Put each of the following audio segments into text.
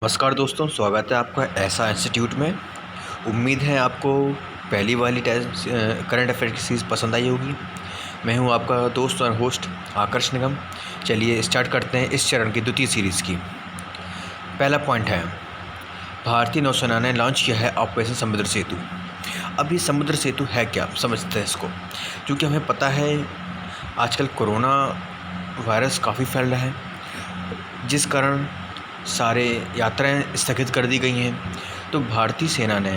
नमस्कार दोस्तों, स्वागत है आपका ऐसा इंस्टीट्यूट में। उम्मीद है आपको पहली वाली करंट अफेयर की सीरीज़ पसंद आई होगी। मैं हूं आपका दोस्त और होस्ट आकर्ष निगम। चलिए स्टार्ट करते हैं इस चरण की द्वितीय सीरीज़ की। पहला पॉइंट है, भारतीय नौसेना ने लॉन्च किया है ऑपरेशन समुद्र सेतु। अब ये समुद्र सेतु है क्या, समझते हैं इसको। क्योंकि हमें पता है आजकल कोरोना वायरस काफ़ी फैल रहा है, जिस कारण सारे यात्राएं स्थगित कर दी गई हैं। तो भारतीय सेना ने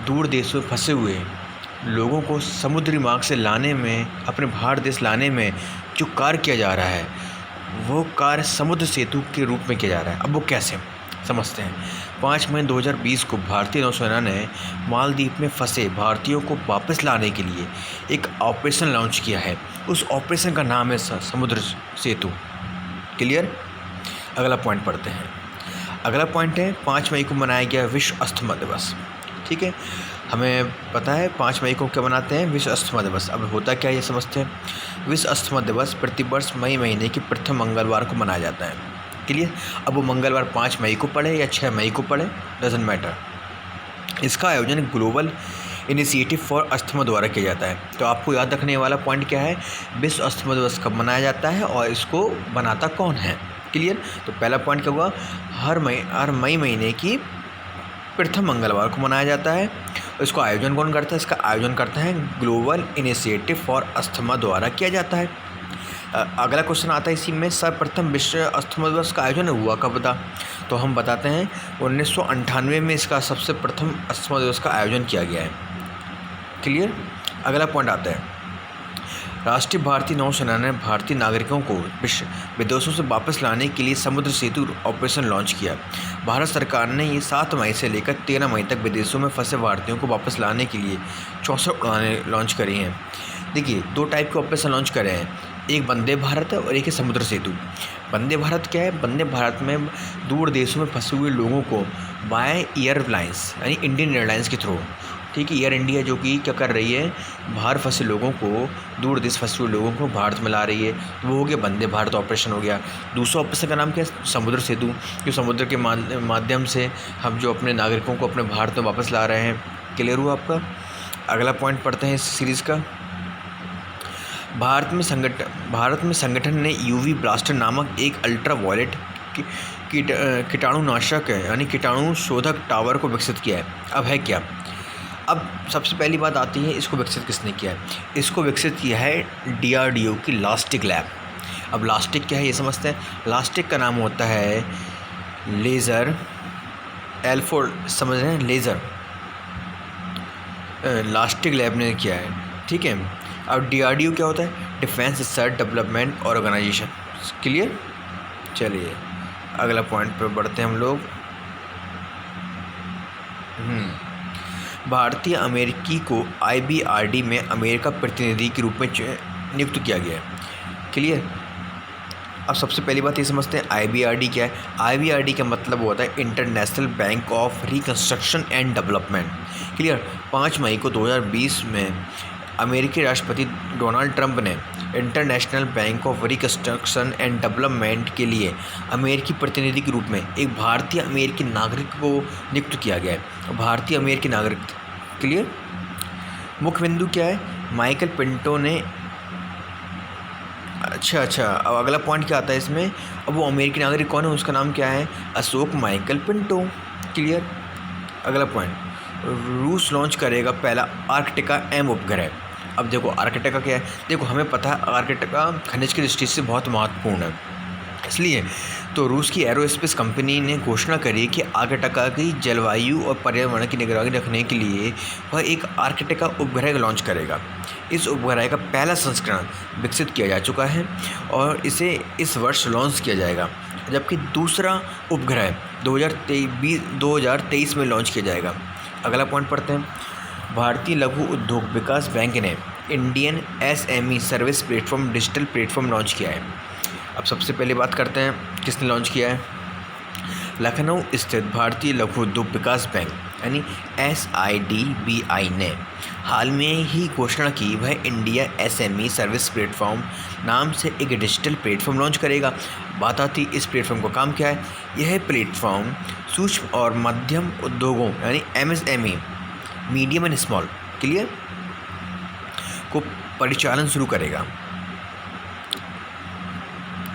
दूर देशों में फंसे हुए लोगों को समुद्री मार्ग से लाने में, अपने भारत देश लाने में जो कार्य किया जा रहा है, वो कार्य समुद्र सेतु के रूप में किया जा रहा है। अब वो कैसे, समझते हैं। 5 मई 2020 को भारतीय नौसेना ने मालदीव में फंसे भारतीयों को वापस लाने के लिए एक ऑपरेशन लॉन्च किया है। उस ऑपरेशन का नाम है समुद्र सेतु। क्लियर। अगला पॉइंट पढ़ते हैं। अगला पॉइंट है, 5 मई को मनाया गया विश्व अस्थमा दिवस। ठीक है, हमें पता है 5 मई को क्या मनाते हैं, विश्व अस्थमा दिवस। अब होता क्या है ये समझते हैं। विश्व अस्थमा दिवस प्रतिवर्ष मई महीने की प्रथम मंगलवार को मनाया जाता है। क्लियर। अब वो मंगलवार 5 मई को पड़े या 6 मई को पड़े, डजेंट मैटर। इसका आयोजन ग्लोबल इनिशिएटिव फॉर अस्थमा द्वारा किया जाता है। तो आपको याद रखने वाला पॉइंट क्या है, विश्व अस्थमा दिवस कब मनाया जाता है और इसको बनाता कौन है। क्लियर। तो पहला पॉइंट क्या हुआ, हर मई महीने की प्रथम मंगलवार को मनाया जाता है। इसको आयोजन कौन करता है, इसका आयोजन करता है ग्लोबल इनिशिएटिव फॉर अस्थमा द्वारा किया जाता है। अगला क्वेश्चन आता है इसी में, सर्वप्रथम विश्व अस्थमा दिवस का आयोजन हुआ कब था। तो हम बताते हैं 1998 में इसका सबसे प्रथम अस्थमा दिवस का आयोजन किया गया है। क्लियर। अगला पॉइंट आता है, राष्ट्रीय भारतीय नौसेना ने भारतीय नागरिकों को विदेशों से वापस लाने के लिए समुद्र सेतु ऑपरेशन लॉन्च किया। भारत सरकार ने ये 7 मई से लेकर 13 मई तक विदेशों में फंसे भारतीयों को वापस लाने के लिए 64 उड़ानें लॉन्च करी हैं। देखिए, 2 टाइप के ऑपरेशन लॉन्च करे हैं, एक वंदे भारत है और एक है समुद्र सेतु। वंदे भारत क्या है, वंदे भारत में दूर देशों में फंसे हुए लोगों को बाय एयरलाइंस यानी इंडियन एयरलाइंस के थ्रू, ठीक है, एयर इंडिया जो कि क्या कर रही है, बाहर फंसे लोगों को, दूर देश फंसे हुए लोगों को भारत में ला रही है। तो वो हो गया वंदे भारत ऑपरेशन हो गया। दूसरा ऑपरेशन का नाम क्या है, समुद्र सेतु, जो समुद्र के माध्यम से हम जो अपने नागरिकों को अपने भारत में वापस ला रहे हैं। क्लियर हुआ आपका। अगला पॉइंट पढ़ते हैं इस सीरीज़ का। भारत में संगठन ने यूवी ब्लास्टर नामक एक अल्ट्रा वायलेट कीटाणुनाशक है यानी कीटाणु शोधक टावर को विकसित किया है। अब है क्या, अब सबसे पहली बात आती है, इसको विकसित किसने किया है। इसको विकसित किया है DRDO की लास्टिक लैब। अब लास्टिक क्या है ये समझते हैं। लास्टिक का नाम होता है लेज़र एल्फोर्ड, समझ रहे हैं, लेज़र लास्टिक लैब ने किया है। ठीक है। अब DRDO क्या होता है, defence research development organisation. Clear. चलिए अगला पॉइंट पर बढ़ते हैं हम लोग। भारतीय अमेरिकी को IBRD में अमेरिका प्रतिनिधि के रूप में नियुक्त किया गया है। क्लियर। अब सबसे पहली बात ये समझते हैं IBRD क्या है। IBRD का मतलब होता है international bank of reconstruction and development. Clear. 5 मई को 2020 में अमेरिकी राष्ट्रपति डोनाल्ड ट्रंप ने international bank of reconstruction and development के लिए अमेरिकी प्रतिनिधि के रूप में एक भारतीय अमेरिकी नागरिक को नियुक्त किया गया है। भारतीय अमेरिकी नागरिक। क्लियर। मुख्य बिंदु क्या है, माइकल पिंटो ने, अच्छा अब अगला पॉइंट क्या आता है इसमें। अब वो अमेरिकी नागरिक कौन है, उसका नाम क्या है, अशोक माइकल पिंटो। क्लियर। अगला पॉइंट, रूस लॉन्च करेगा पहला आर्कटिका M उपग्रह। अब देखो आर्कटिका क्या है, देखो हमें पता है आर्कटिका खनिज की दृष्टि से बहुत महत्वपूर्ण है, इसलिए तो रूस की एरोस्पेस कंपनी ने घोषणा करी कि आर्कटिका की जलवायु और पर्यावरण की निगरानी रखने के लिए वह एक आर्कटिका उपग्रह लॉन्च करेगा। इस उपग्रह का पहला संस्करण विकसित किया जा चुका है और इसे इस वर्ष लॉन्च किया जाएगा, जबकि दूसरा उपग्रह 2023 में लॉन्च किया जाएगा। अगला पॉइंट पढ़ते हैं। भारतीय लघु उद्योग विकास बैंक ने Indian SME service platform digital platform launch किया है। अब सबसे पहले बात करते हैं किसने लॉन्च किया है। लखनऊ स्थित भारतीय लघु उद्योग विकास बैंक यानी SIDBI ने हाल में ही घोषणा की वह इंडिया SME सर्विस प्लेटफॉर्म नाम से एक डिजिटल प्लेटफॉर्म लॉन्च करेगा। बात आती इस प्लेटफॉर्म का काम क्या है। यह प्लेटफॉर्म सूक्ष्म और मध्यम उद्योगों यानी MSME, medium and small clear को परिचालन शुरू करेगा,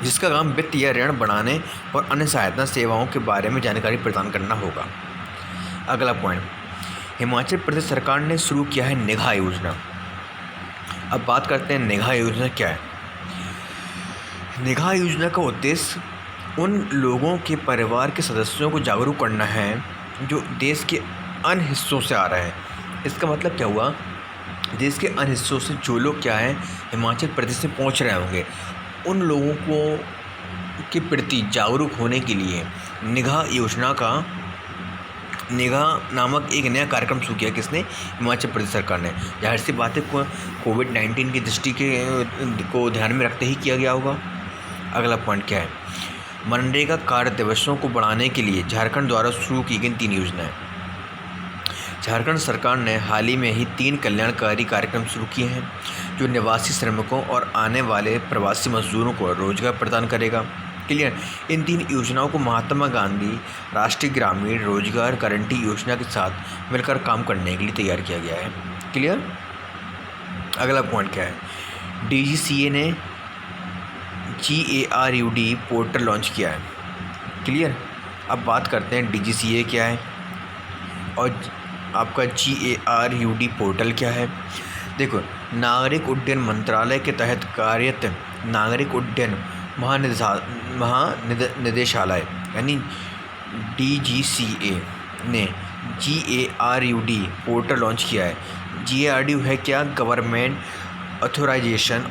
जिसका काम वित्त या ऋण बढ़ाने और अन्य सहायता सेवाओं के बारे में जानकारी प्रदान करना होगा। अगला पॉइंट, हिमाचल प्रदेश सरकार ने शुरू किया है निगाह योजना। अब बात करते हैं निगाह योजना क्या है। निगाह योजना का उद्देश्य उन लोगों के परिवार के सदस्यों को जागरूक करना है जो देश के अन्य हिस्सों से आ रहे हैं। इसका मतलब क्या हुआ, देश के अन्य हिस्सों से जो लोग क्या है हिमाचल प्रदेश में पहुंच रहे होंगे, उन लोगों को के प्रति जागरूक होने के लिए निगाह नामक एक नया कार्यक्रम शुरू किया। किसने? हिमाचल प्रदेश सरकार ने। जाहिर सी बात है कोविड-19 की दृष्टि को ध्यान में रखते ही किया गया होगा। अगला पॉइंट क्या है, मनरेगा कार्य दिवसों को बढ़ाने के लिए झारखंड द्वारा शुरू की गई 3 योजनाएं। झारखंड सरकार ने हाल ही में ही 3 कल्याणकारी कार्यक्रम शुरू किए हैं जो निवासी श्रमिकों और आने वाले प्रवासी मजदूरों को रोजगार प्रदान करेगा। क्लियर। इन 3 योजनाओं को महात्मा गांधी राष्ट्रीय ग्रामीण रोजगार गारंटी योजना के साथ मिलकर काम करने के लिए तैयार किया गया है। क्लियर। अगला पॉइंट क्या है, DGCA ने GARUD पोर्टल लॉन्च किया है। क्लियर। अब बात करते हैं DGCA क्या है और आपका GARUD पोर्टल क्या है। देखो, नागरिक उड्डयन मंत्रालय के तहत कार्यरत नागरिक उड्डयन महानिदेशालय यानी DGCA ने GARUD पोर्टल लॉन्च किया है। GARUD है क्या, government authorisation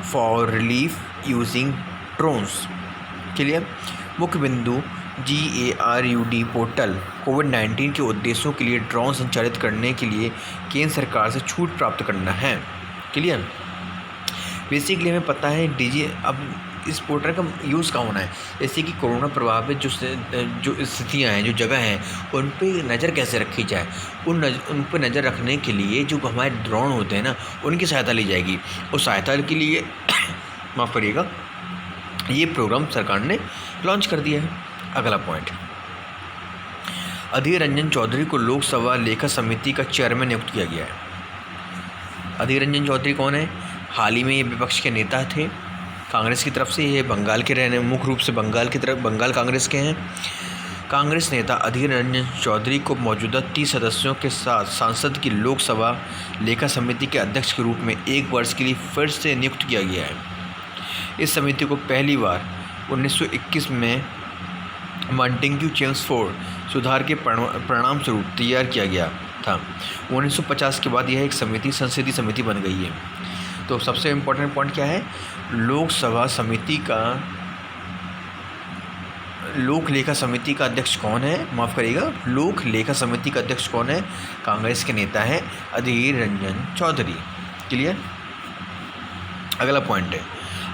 for relief using drones. Clear. मुख्य बिंदु, GARUD पोर्टल कोविड-19 के उद्देश्यों के लिए ड्रोन संचालित करने के लिए केंद्र सरकार से छूट प्राप्त करना है। क्लियर। बेसिकली हमें पता है अब इस पोर्टल का यूज़ कहाँ होना है, जैसे कि कोरोना प्रभावित जो स्थितियाँ हैं, जो जगह हैं, उन पे नज़र कैसे रखी जाए, उन पर नज़र रखने के लिए जो हमारे ड्रोन होते हैं ना, उनकी सहायता ली जाएगी। उस सहायता के लिए माफ़ करिएगा, ये प्रोग्राम सरकार ने लॉन्च कर दिया है। अगला पॉइंट, अधीर रंजन चौधरी को लोकसभा लेखा समिति का चेयरमैन नियुक्त किया गया है। अधीर रंजन चौधरी कौन है? हाल ही में ये विपक्ष के नेता थे कांग्रेस की तरफ से। ये बंगाल के रहने, मुख्य रूप से बंगाल कांग्रेस के हैं। कांग्रेस नेता अधीर रंजन चौधरी को मौजूदा 30 सदस्यों के साथ सांसद की लोकसभा लेखा समिति के अध्यक्ष के रूप में 1 वर्ष के लिए फिर से नियुक्त किया गया है। इस समिति को पहली बार 1921 में मॉन्टेग्यू चेम्सफोर्ड सुधार के परिणाम स्वरूप तैयार किया गया था। 1950 के बाद यह एक समिति संसदीय समिति बन गई है। तो सबसे इम्पोर्टेंट पॉइंट क्या है, लोक लेखा समिति का अध्यक्ष कौन है? माफ़ करिएगा, लोक लेखा समिति का अध्यक्ष कौन है? कांग्रेस के नेता हैं अधीर रंजन चौधरी। क्लियर। अगला पॉइंट है,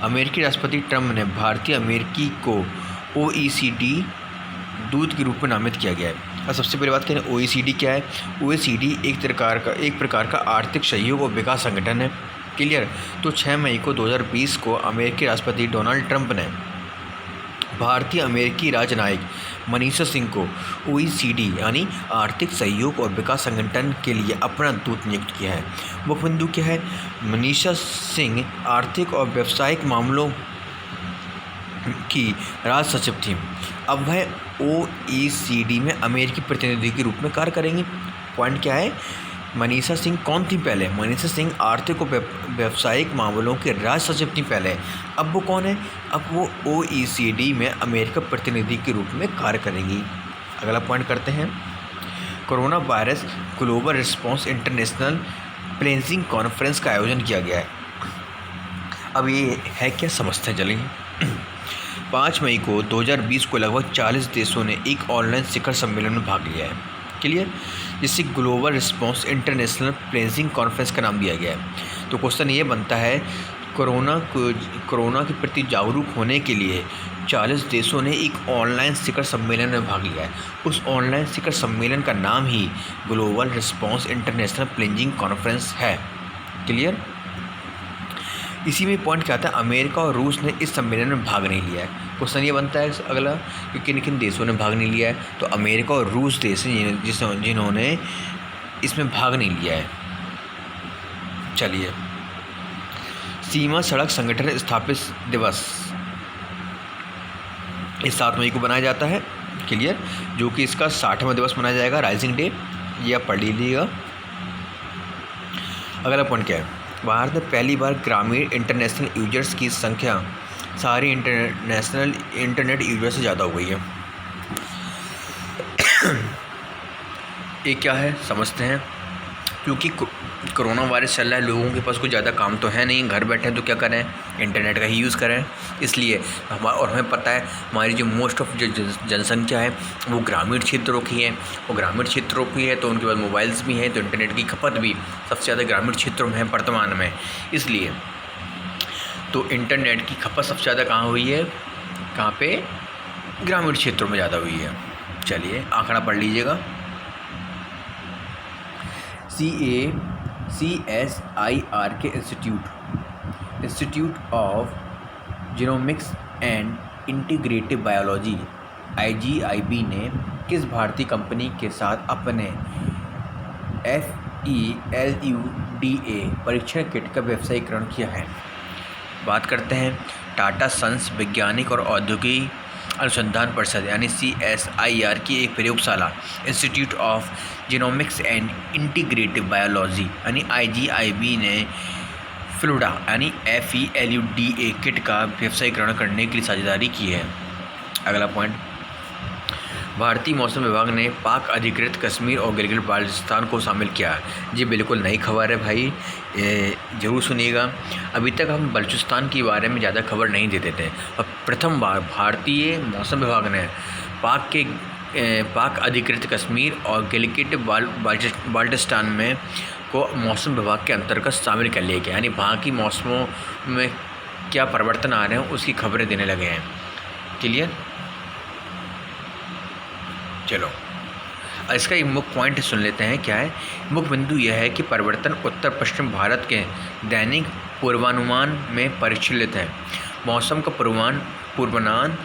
अमेरिकी राष्ट्रपति ट्रंप ने भारतीय अमेरिकी को OECD दूत के रूप में नामित किया गया है। और सबसे पहले बात करें OECD क्या है। OECD एक प्रकार का आर्थिक सहयोग और विकास संगठन है। क्लियर। तो 6 मई को 2020 को अमेरिकी राष्ट्रपति डोनाल्ड ट्रंप ने भारतीय अमेरिकी राजनयिक मनीषा सिंह को OECD यानी आर्थिक सहयोग और विकास संगठन के लिए अपना दूत नियुक्त किया है। मुख्य बिंदु क्या है, मनीषा सिंह आर्थिक और व्यावसायिक मामलों की राज सचिव थी। अब वह OECD में अमेरिकी प्रतिनिधि के रूप में कार्य करेंगी। पॉइंट क्या है, मनीषा सिंह कौन थी पहले? मनीषा सिंह आर्थिक और व्यावसायिक मामलों के राज सचिव थी पहले। अब वो कौन है? अब वो OECD में अमेरिका प्रतिनिधि के रूप में कार्य करेंगी। अगला पॉइंट करते हैं, corona virus global response international planning conference का आयोजन किया गया है। अब ये है क्या, समझते हैं चलिए। 5 मई को 2020 को लगभग 40 देशों ने एक ऑनलाइन शिखर सम्मेलन में भाग लिया है। क्लियर। जिसे global response international planning conference का नाम दिया गया है। तो क्वेश्चन ये बनता है, कोरोना के प्रति जागरूक होने के लिए 40 देशों ने एक ऑनलाइन शिखर सम्मेलन में भाग लिया है। उस ऑनलाइन शिखर सम्मेलन का नाम ही global response international planning conference है। क्लियर। इसी में पॉइंट क्या आता है, अमेरिका और रूस ने इस सम्मेलन में भाग नहीं लिया है। क्वेश्चन ये बनता है अगला कि किन किन देशों ने भाग नहीं लिया है, तो अमेरिका और रूस देश जिन्होंने इसमें भाग नहीं लिया है। चलिए, सीमा सड़क संगठन स्थापित दिवस इस 7 मई को बनाया जाता है, क्लियर, जो कि इसका 60वां दिवस मनाया जाएगा, राइजिंग डे, ये आप पढ़ लीजिएगा। अगला पॉइंट क्या है, भारत में पहली बार ग्रामीण इंटरनेशनल यूजर्स की संख्या सारी इंटरनेशनल इंटरनेट यूजर्स से ज़्यादा हो गई है। ये क्या है समझते हैं, क्योंकि कोरोना वायरस चल रहा है, लोगों के पास कुछ ज़्यादा काम तो है नहीं, घर बैठे हैं तो क्या करें, इंटरनेट का ही यूज़ करें। इसलिए हमें पता है हमारी जो मोस्ट ऑफ जो जनसंख्या है वो ग्रामीण क्षेत्रों की है, वो ग्रामीण क्षेत्रों की है, तो उनके पास मोबाइल्स भी हैं, तो इंटरनेट की खपत भी सबसे ज़्यादा ग्रामीण क्षेत्रों में है वर्तमान में। इसलिए तो इंटरनेट की खपत सबसे ज़्यादा कहाँ हुई है, कहाँ पे, ग्रामीण क्षेत्रों में ज़्यादा हुई है। चलिए आंकड़ा पढ़ लीजिएगा, CSIR के institute of genomics and integrative biology IGIB ने किस भारतीय कंपनी के साथ अपने FELUDA परीक्षण किट का व्यवसायीकरण किया है। बात करते हैं टाटा सन्स वैज्ञानिक और औद्योगिक अनुसंधान परिषद यानी CSIR की एक प्रयोगशाला institute of genomics and integrative biology यानी IGIB ने फ्लूडा यानी FELUDA किट का व्यवसायीकरण करने के लिए साझेदारी की है। अगला पॉइंट, भारतीय मौसम विभाग ने पाक अधिकृत कश्मीर और गिलगित बाल्टिस्तान को शामिल किया। जी बिल्कुल नई खबर है भाई, ज़रूर सुनिएगा। अभी तक हम बलूचिस्तान के बारे में ज़्यादा खबर नहीं देते थे, और प्रथम बार भारतीय मौसम विभाग ने पाक अधिकृत कश्मीर और गिलगित बाल्टिस्तान में को मौसम विभाग के अंतर्गत शामिल कर लिया गया, यानी वहाँ की मौसमों में क्या परिवर्तन आ रहे हैं उसकी खबरें देने लगे हैं। क्लियर, चलो इसका एक मुख्य पॉइंट सुन लेते हैं, क्या है मुख्य बिंदु यह है कि परिवर्तन उत्तर पश्चिम भारत के दैनिक पूर्वानुमान में परिचालित है। मौसम का पूर्वानुमान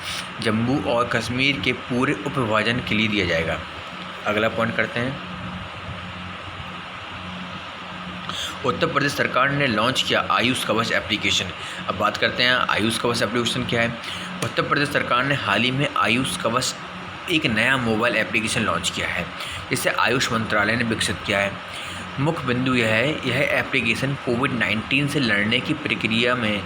जम्मू और कश्मीर के पूरे उपविभाजन के लिए दिया जाएगा। अगला पॉइंट करते हैं, उत्तर प्रदेश सरकार ने लॉन्च किया आयुष कवच एप्लीकेशन। अब बात करते हैं आयुष कवच एप्लीकेशन क्या है। उत्तर प्रदेश सरकार ने हाल ही में आयुष कवच एक नया मोबाइल एप्लीकेशन लॉन्च किया है, जिसे आयुष मंत्रालय ने विकसित किया है। मुख्य बिंदु यह है, यह एप्लीकेशन कोविड-19 से लड़ने की प्रक्रिया में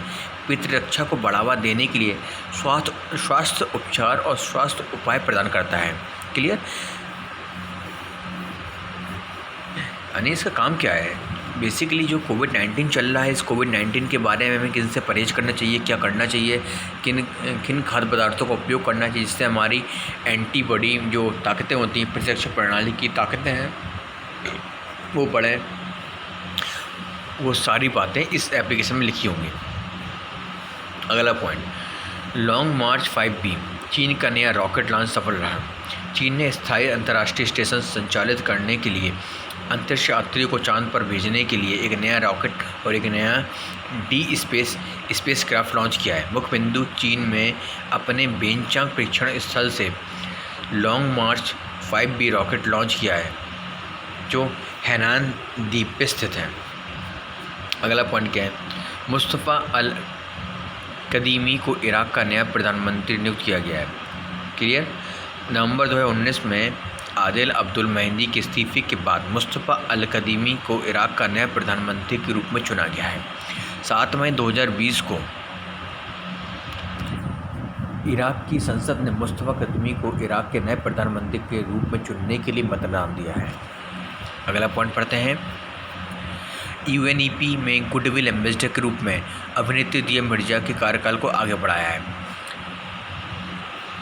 प्रतिरक्षा को बढ़ावा देने के लिए स्वास्थ्य उपचार और स्वास्थ्य उपाय प्रदान करता है। क्लियर, यानी इसका काम क्या है, बेसिकली जो कोविड-19 चल रहा है, इस कोविड-19 के बारे में हमें किन से परहेज करना चाहिए, क्या करना चाहिए, किन खाद्य पदार्थों का उपयोग करना चाहिए जिससे हमारी एंटीबॉडी जो ताकतें होती हैं, प्रतिरक्षा प्रणाली की ताकतें हैं वो बढ़ें, वो सारी बातें इस एप्लीकेशन में लिखी होंगी। अगला पॉइंट, लॉन्ग मार्च 5B, चीन का नया रॉकेट लॉन्च सफल रहा। चीन ने स्थायी अंतर्राष्ट्रीय स्टेशन संचालित करने के लिए अंतरिक्ष यात्रियों को चांद पर भेजने के लिए एक नया रॉकेट और एक नया स्पेस क्राफ्ट लॉन्च किया है। मुख्य बिंदु चीन में अपने बेंचांग परीक्षण स्थल से लॉन्ग मार्च 5B रॉकेट लॉन्च किया है, जो हैनान द्वीप पे स्थित है। अगला पॉइंट क्या है, मुस्तफ़ा अल कदीमी को इराक का नया प्रधानमंत्री नियुक्त किया गया है। क्लियर, नवंबर 2019 में आदिल अब्दुल मेहदी के इस्तीफे के बाद मुस्तफ़ा अल कदीमी को इराक का नया प्रधानमंत्री के रूप में चुना गया है। 7 मई 2020 को इराक की संसद ने मुस्तफ़ा कदीमी को इराक के नए प्रधानमंत्री के रूप में चुनने के लिए मतदान दिया है। अगला पॉइंट पढ़ते हैं, UNEP में गुडविल एम्बेसडर के रूप में अभिनेत्री दिया मिर्जा के कार्यकाल को आगे बढ़ाया है।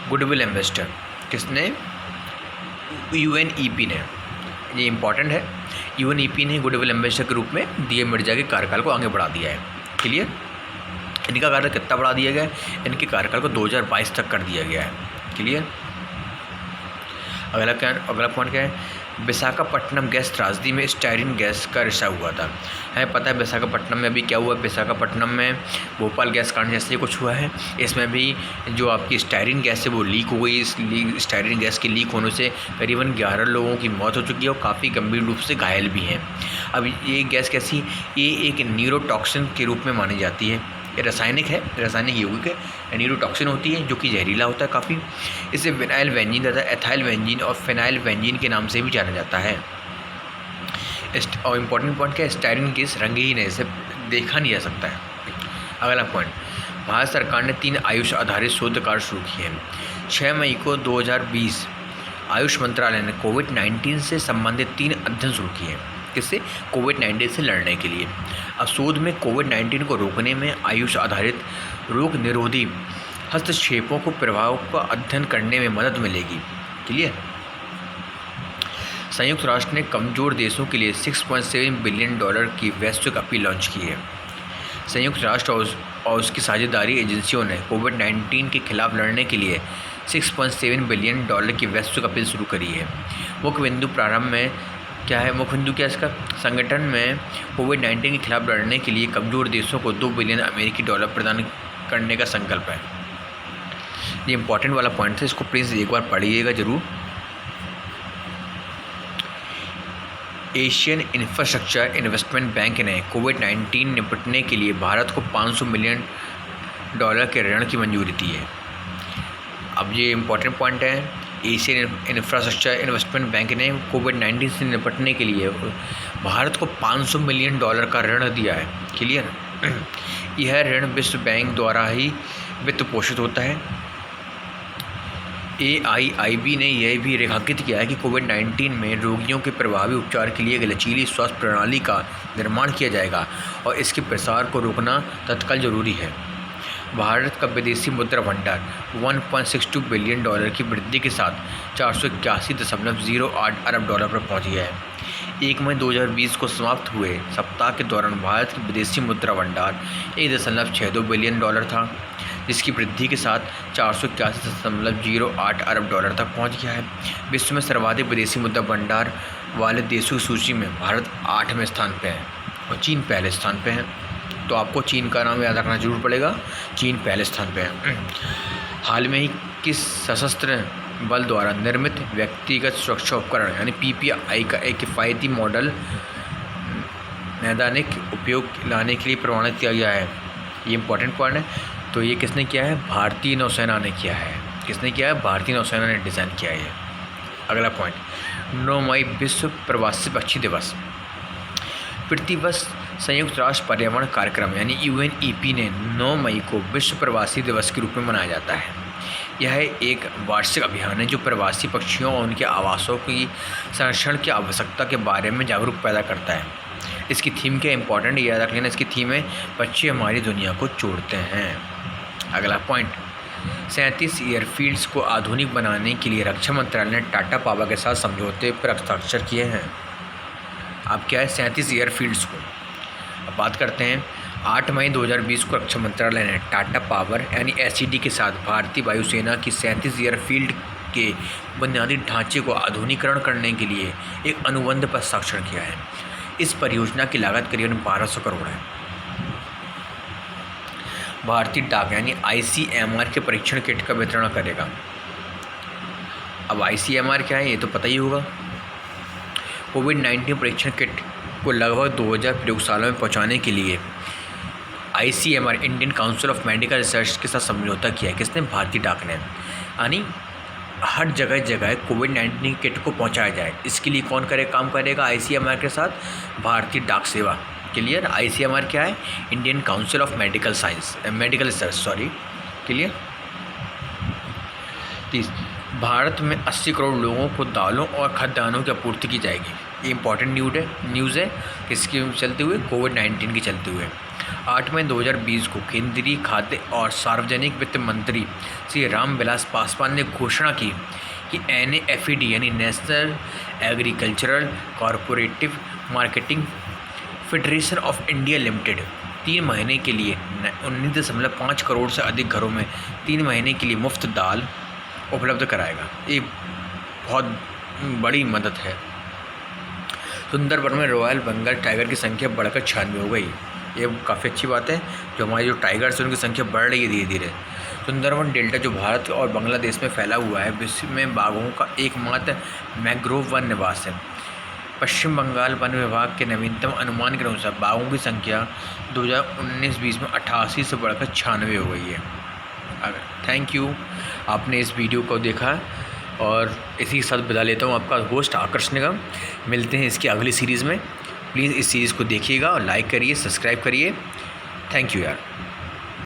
गुडविल एम्बेसडर किसने, UNEP ने, ये इम्पॉर्टेंट है, UNEP ने गुडविल एम्बेसडर के रूप में दिया मिर्जा के कार्यकाल को आगे बढ़ा दिया है। क्लियर, इनका कार्यकाल कितना बढ़ा दिया गया है, इनके कार्यकाल को 2022 तक कर दिया गया है। क्लियर, अगला पॉइंट क्या है, विशाखापट्टनम गैस त्रासदी में स्टायरीन गैस का रिसाव हुआ था। हमें पता है विशाखापट्टनम में अभी क्या हुआ, विशाखापट्टनम में भोपाल गैस कांड जैसे ही कुछ हुआ है। इसमें भी जो आपकी स्टायरीन गैस है वो लीक हो गई। इस स्टायरीन गैस के लीक होने से करीबन 11 लोगों की मौत हो चुकी है और काफ़ी गंभीर रूप से घायल भी हैं। अब ये गैस कैसी, ये एक न्यूरोटॉक्सिन के रूप में मानी जाती है। ये रासायनिक यौगिक है, न्यूरोटॉक्सिन होती है जो कि जहरीला होता है काफ़ी। इसे विनाइल बेंजीन तथा एथाइल बेंजीन और फिनाइल बेंजीन के नाम से भी जाना जाता है। और इम्पॉर्टेंट पॉइंट क्या है, स्टायरीन गैस रंगहीन है, इसे देखा नहीं जा सकता है। अगला पॉइंट, भारत सरकार ने 3 आयुष आधारित शोध कार्य शुरू किए हैं। 6 मई को 2020 आयुष मंत्रालय ने कोविड-19 से संबंधित 3 अध्ययन शुरू किए हैं। किससे, कोविड-19 से लड़ने के लिए। अब शोध में कोविड-19 को रोकने में आयुष आधारित रोग निरोधी हस्तक्षेपों को प्रभाव का अध्ययन करने में मदद मिलेगी। क्लियर। संयुक्त राष्ट्र ने कमज़ोर देशों के लिए $6.7 बिलियन की वैश्विक अपील लॉन्च की है। संयुक्त राष्ट्र और उसकी साझेदारी एजेंसियों ने कोविड-19 के खिलाफ लड़ने के लिए $6.7 बिलियन की वैश्विक अपील शुरू करी है। मुख्य बिंदु प्रारंभ में क्या है, मुख्य बिंदु क्या है इसका, संगठन में कोविड-19 के खिलाफ लड़ने के लिए कमज़ोर देशों को $2 बिलियन प्रदान करने का संकल्प है। ये इंपॉर्टेंट वाला पॉइंट है, इसको प्लीज़ एक बार पढ़िएगा ज़रूर। एशियन इंफ्रास्ट्रक्चर इन्वेस्टमेंट बैंक ने कोविड-19 निपटने के लिए भारत को $500 मिलियन के ऋण की मंजूरी दी है। अब ये इम्पॉर्टेंट पॉइंट है, एशियन इंफ्रास्ट्रक्चर इन्वेस्टमेंट बैंक ने कोविड-19 से निपटने के लिए भारत को $500 मिलियन का ऋण दिया है। क्लियर। यह ऋण विश्व बैंक द्वारा ही वित्त पोषित होता है। AIIB ने यह भी रेखांकित किया है कि कोविड-19 में रोगियों के प्रभावी उपचार के लिए एक लचीली स्वास्थ्य प्रणाली का निर्माण किया जाएगा और इसके प्रसार को रोकना तत्काल जरूरी है। भारत का विदेशी मुद्रा भंडार $1.62 बिलियन की वृद्धि के साथ $481.08 अरब पर पहुंच गया है। 1 मई 2020 को समाप्त हुए सप्ताह के दौरान भारत की विदेशी मुद्रा भंडार $1.62 बिलियन था, जिसकी वृद्धि के साथ $481.08 अरब तक पहुंच गया है। विश्व में सर्वाधिक विदेशी मुद्रा भंडार वाले देशों की सूची में भारत 8वें स्थान पर है और चीन पहले स्थान पर है। तो आपको चीन का नाम याद रखना जरूर पड़ेगा, चीन पहले स्थान पे है। हाल में ही किस सशस्त्र बल द्वारा निर्मित व्यक्तिगत सुरक्षा उपकरण यानी PPI का एक किफ़ायती मॉडल नैदानिक उपयोग लाने के लिए प्रमाणित किया गया है। ये इंपॉर्टेंट पॉइंट है। तो ये किसने किया है, भारतीय नौसेना ने किया है। किसने किया है, भारतीय नौसेना ने डिज़ाइन किया है। अगला पॉइंट, 9 मई विश्व प्रवासी पक्षी दिवस। प्रतिवर्ष संयुक्त राष्ट्र पर्यावरण कार्यक्रम यानी UNEP ने 9 मई को विश्व प्रवासी दिवस के रूप में मनाया जाता है। यह एक वार्षिक अभियान है जो प्रवासी पक्षियों और उनके आवासों की संरक्षण की आवश्यकता के बारे में जागरूक पैदा करता है। इसकी थीम क्या इंपॉर्टेंट याद रख लेना, इसकी थीम है पक्षी हमारी दुनिया को जोड़ते हैं। अगला पॉइंट, 37 एयरफील्ड्स को आधुनिक बनाने के लिए रक्षा मंत्रालय ने टाटा पावर के साथ समझौते पर हस्ताक्षर किए हैं। अब क्या है, 37 एयरफील्ड्स को। अब बात करते हैं, 8 मई 2020 को रक्षा मंत्रालय ने टाटा पावर यानी SED के साथ भारतीय वायुसेना की 37 एयरफील्ड के बुनियादी ढांचे को आधुनिकीकरण करने के लिए एक अनुबंध पर हस्ताक्षर किया है। इस परियोजना की लागत करीबन 1200 करोड़ है। भारतीय डाक यानी ICMR के परीक्षण किट का वितरण करेगा। अब ICMR क्या है ये तो पता ही होगा। कोविड-19 परीक्षण किट को लगभग 2000 प्रयोगशालाओं में पहुंचाने के लिए ICMR Indian council of medical research के साथ समझौता किया है। किसने, भारतीय डाक ने। यानी हर जगह कोविड-19 किट को पहुंचाया जाए, इसके लिए कौन काम करेगा, ICMR के साथ, भारतीय डाक सेवा। क्लियर। ICMR क्या है, Indian council of medical research. Clear. 30, Bharat में 80 करोड़ लोगों को दालों और खाद्यान्नों की आपूर्ति की जाएगी। ये इंपॉर्टेंट न्यूज़ है किसके चलते हुए, कोविड-19 के चलते हुए। 8 मई 2020 को केंद्रीय खाद्य और सार्वजनिक वित्त मंत्री श्री रामविलास पासवान ने घोषणा की कि NAFED यानी national agricultural corporative marketing federation of India limited 3 महीने के लिए 19.5 करोड़ से अधिक घरों में 3 महीने के लिए मुफ्त दाल उपलब्ध कराएगा। ये बहुत बड़ी मदद है। सुंदरबन में रॉयल बंगाल टाइगर की संख्या बढ़कर 96 हो गई। ये काफ़ी अच्छी बात है, जो हमारे जो टाइगर्स हैं उनकी संख्या बढ़ रही है धीरे धीरे। सुंदरबन डेल्टा जो भारत और बांग्लादेश में फैला हुआ है, विश्व में बाघों का एकमात्र मैंग्रोव वन निवास है। पश्चिम बंगाल वन विभाग के नवीनतम अनुमान के अनुसार बाघों की संख्या 2019-20 में 88 से बढ़कर 96 हो गई है। थैंक यू, आपने इस वीडियो को देखा और इसी के साथ बता लेता हूँ आपका होस्ट आकर्ष निगम। मिलते हैं इसकी अगली सीरीज़ में। प्लीज़ इस सीरीज़ को देखिएगा और लाइक करिए, सब्सक्राइब करिए। थैंक यू यार।